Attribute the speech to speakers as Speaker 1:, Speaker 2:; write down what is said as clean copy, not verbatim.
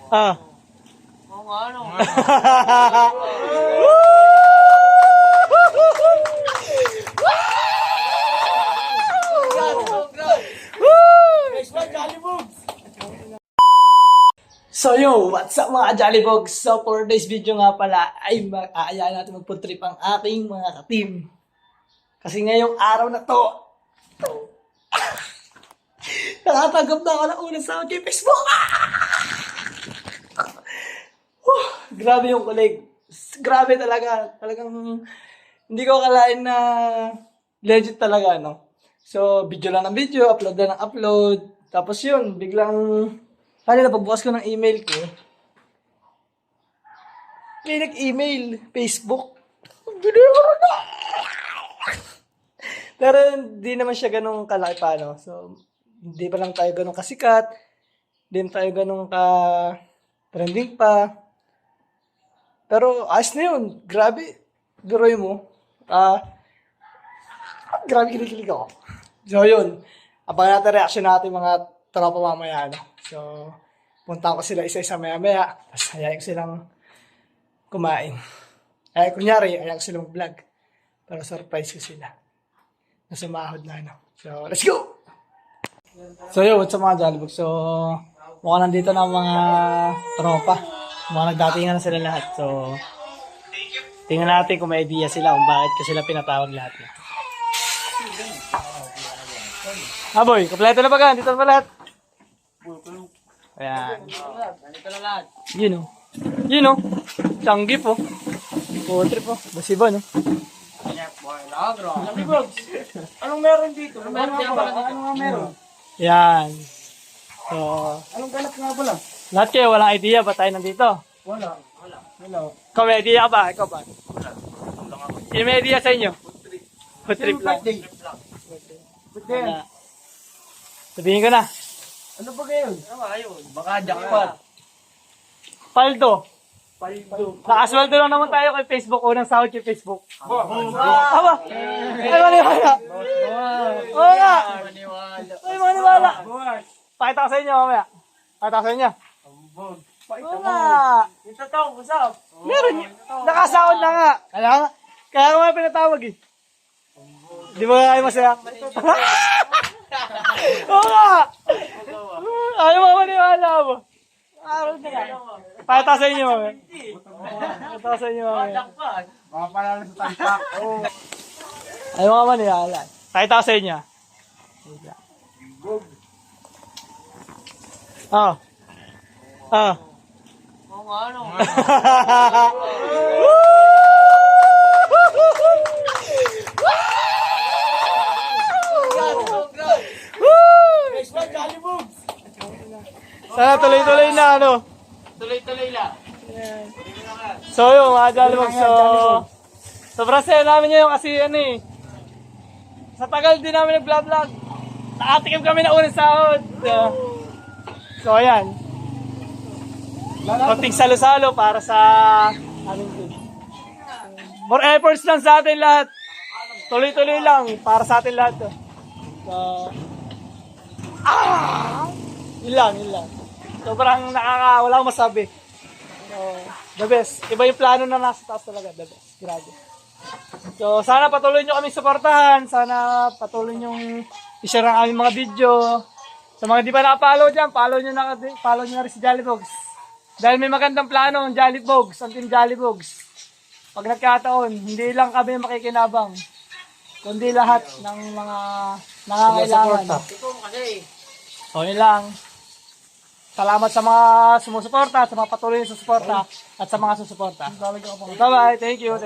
Speaker 1: Ah.
Speaker 2: Oo nga, ano?
Speaker 1: So yo, what's up mga Jollybogs? So for today's video nga pala ay aayaan natin mag-food trip ang aking mga ka-team. Kasi ngayong araw na to, nakatanggap na ako ng unang sahod kay Facebook. Grabe yung kulig. Grabe talaga. Talagang hindi ko akalain na legit talaga, no? So, video lang ng video, upload lang ng upload. Tapos yun, biglang, kanina pagbukas ko ng email ko, may nag-email, Facebook. Pero hindi naman siya ganun kalaki pa, no? So, hindi pa lang tayo ganun kasikat. Hindi tayo ganun ka-trending pa. Pero ayos na yun. Grabe. Biruin mo. Grabe kinikilig ako. So yun. Abangan natin reaction natin mga tropa mamaya. No? So, punta ko sila isa-isa maya-maya. Tapos hayain ko silang kumain. Kunyari, hayain ko silang vlog. Para surprise ko sila. Nasumahod na, no? So, let's go! So yun, what's up mga Jollybogs? So, mukhang nandito na ang mga tropa. Mukhang nagdatingan na sila lahat. So, tingnan natin kung may idea sila kung bakit ko sila pinatawag lahat na. Boy, kompleto na ba ka? Dito na ba lahat? Ayan.
Speaker 2: Nandito na lahat.
Speaker 1: Yun o. Yun o. Changi po. Potre po. Basiba no.
Speaker 2: Anong meron dito? Anong meron?
Speaker 1: Yan. So,
Speaker 2: Anong ganap nga pala?
Speaker 1: lahat kayo walang idea ba tayo nandito?
Speaker 2: Wala.
Speaker 1: Ikaw may idea ka ba? Ikaw ba? Yung may idea sa inyo? Food trip lang. Wala. Sabihin ko na.
Speaker 2: Ano ba ngayon? Baka jackpot.
Speaker 1: Paldo. Nakasweldo lang naman tayo kay Facebook. Unang sahod kay Facebook. Aba! Ay, maniwala! Oo nga! Ay, maniwala! Pakita ko sa inyo mamaya. Pakita ko sa inyo. Oo nga!
Speaker 2: Ito to, usap.
Speaker 1: Meron yun. Nakasahod na nga. Kaya nga pinatawag eh. Di ba kayo masaya? Oo nga! Ayaw mo maniwala mo. Araw na nga. Pakita ko sa inyo mamaya. Pakita ko sa inyo mamaya.
Speaker 2: Jackpot.
Speaker 3: Mga panalo sa tampak.
Speaker 1: Ayaw mo maniwala. Pakita ko sa inyo. Ah. Ah.
Speaker 2: Oo nga, ano?
Speaker 1: Sana tuloy-tuloy na ano.
Speaker 2: Tuloy-tuloy lang.
Speaker 1: So yung mga Jollybogs, sobrang saya namin ngayon kasi ano eh. Sa tagal din namin nag-vlog. Nakatikim kami na unang sahod. So ayan. Konting salo-salo para sa aming team. More efforts lang sa atin lahat. Tuloy-tuloy lang para sa atin lahat. So, yun lang. Sobrang wala akong masabi. So, the best. Iba yung plano na nasa taas talaga. The best. Grabe. So, sana patuloy nyo kami suportahan. Sana patuloy nyo i-share ang aming mga video. Sa mga di pa nakapollow dyan, follow nyo na rin si Jollybogs. Dahil may magandang plano ang Jollybogs, ang Team Jollybogs. Pag nagkataon, hindi lang kami makikinabang, kundi lahat ng mga nangangailangan. O, yun lang. Salamat sa mga sumusuporta, sa mga patuloy na susuporta, at sa mga susuporta. Bye-bye. Thank you.